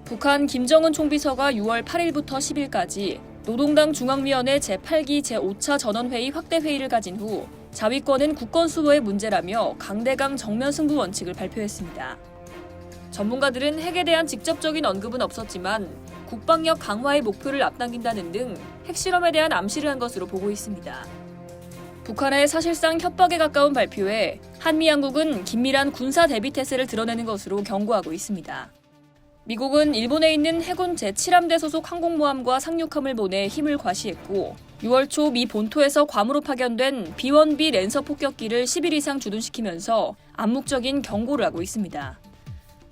북한 김정은 총비서가 6월 8일부터 10일까지 노동당 중앙위원회 제8기 제5차 전원회의 확대회의를 가진 후 자위권은 국권 수호의 문제라며 강대강 정면 승부 원칙을 발표했습니다. 전문가들은 핵에 대한 직접적인 언급은 없었지만 국방력 강화의 목표를 앞당긴다는 등 핵실험에 대한 암시를 한 것으로 보고 있습니다. 북한의 사실상 협박에 가까운 발표에 한미 양국은 긴밀한 군사 대비 태세를 드러내는 것으로 경고하고 있습니다. 미국은 일본에 있는 해군 제7함대 소속 항공모함과 상륙함을 보내 힘을 과시했고 6월 초 미 본토에서 괌으로 파견된 B-1B 랜서 폭격기를 10일 이상 주둔시키면서 암묵적인 경고를 하고 있습니다.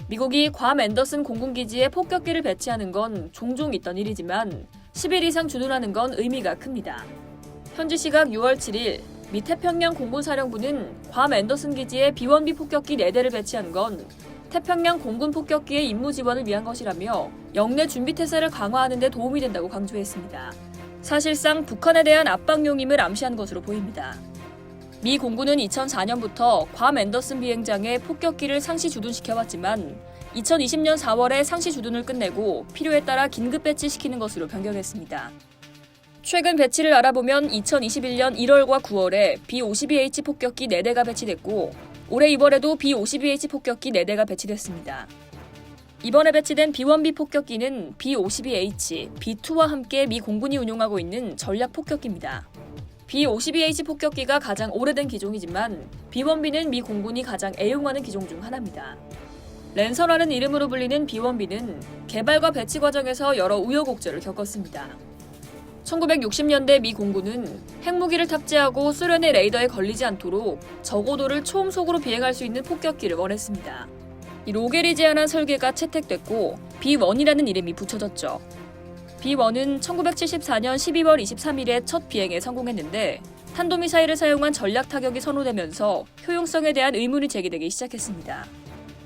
미국이 괌 앤더슨 공군기지에 폭격기를 배치하는 건 종종 있던 일이지만 10일 이상 주둔하는 건 의미가 큽니다. 현지 시각 6월 7일 미 태평양 공군사령부는 괌 앤더슨 기지에 B-1B 폭격기 4대를 배치한 건 태평양 공군 폭격기의 임무 지원을 위한 것이라며 영내 준비 태세를 강화하는 데 도움이 된다고 강조했습니다. 사실상 북한에 대한 압박용임을 암시한 것으로 보입니다. 미 공군은 2004년부터 괌 앤더슨 비행장에 폭격기를 상시 주둔시켜왔지만 2020년 4월에 상시 주둔을 끝내고 필요에 따라 긴급 배치시키는 것으로 변경했습니다. 최근 배치를 알아보면 2021년 1월과 9월에 B-52H 폭격기 4대가 배치됐고 올해 2월에도 B-52H 폭격기 4대가 배치됐습니다. 이번에 배치된 B-1B 폭격기는 B-52H, B-2와 함께 미 공군이 운용하고 있는 전략 폭격기입니다. B-52H 폭격기가 가장 오래된 기종이지만 B-1B는 미 공군이 가장 애용하는 기종 중 하나입니다. 랜서라는 이름으로 불리는 B-1B는 개발과 배치 과정에서 여러 우여곡절을 겪었습니다. 1960년대 미 공군은 핵무기를 탑재하고 소련의 레이더에 걸리지 않도록 저고도를 초음속으로 비행할 수 있는 폭격기를 원했습니다. 이 로겔이 제안한 설계가 채택됐고 B-1이라는 이름이 붙여졌죠. B-1은 1974년 12월 23일에 첫 비행에 성공했는데 탄도미사일을 사용한 전략 타격이 선호되면서 효용성에 대한 의문이 제기되기 시작했습니다.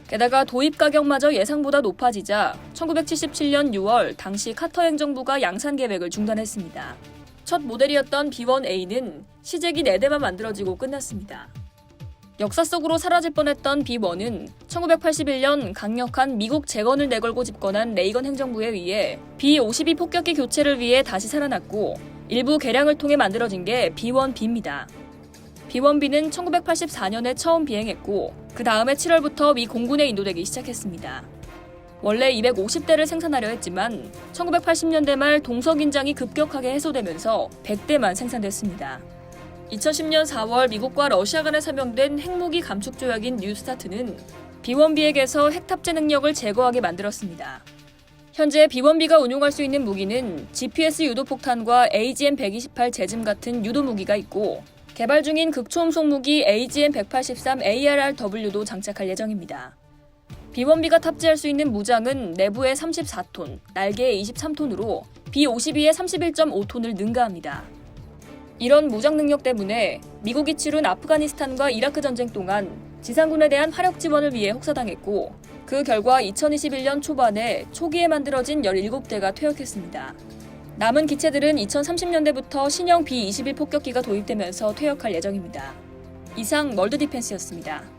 게다가 도입 가격마저 예상보다 높아지자 1977년 6월 당시 카터 행정부가 양산 계획을 중단했습니다. 첫 모델이었던 B-1A는 시제기 4대만 만들어지고 끝났습니다. 역사 속으로 사라질 뻔했던 B-1은 1981년 강력한 미국 재건을 내걸고 집권한 레이건 행정부에 의해 B-52 폭격기 교체를 위해 다시 살아났고 일부 개량을 통해 만들어진 게 B-1B입니다. B-1B는 1984년에 처음 비행했고 그 다음해 7월부터 미 공군에 인도되기 시작했습니다. 원래 250대를 생산하려 했지만 1980년대 말 동서긴장이 급격하게 해소되면서 100대만 생산됐습니다. 2010년 4월 미국과 러시아 간에 서명된 핵무기 감축 조약인 뉴스타트는 B-1B에게서 핵 탑재 능력을 제거하게 만들었습니다. 현재 B-1B가 운용할 수 있는 무기는 GPS 유도폭탄과 AGM-128 제즘 같은 유도 무기가 있고 개발 중인 극초음속 무기 AGM-183 ARRW도 장착할 예정입니다. B-1B가 탑재할 수 있는 무장은 내부에 34톤, 날개에 23톤으로 B-52에 31.5톤을 능가합니다. 이런 무장 능력 때문에 미국이 치룬 아프가니스탄과 이라크 전쟁 동안 지상군에 대한 화력 지원을 위해 혹사당했고 그 결과 2021년 초반에 초기에 만들어진 17대가 퇴역했습니다. 남은 기체들은 2030년대부터 신형 B-21 폭격기가 도입되면서 퇴역할 예정입니다. 이상 월드디펜스였습니다.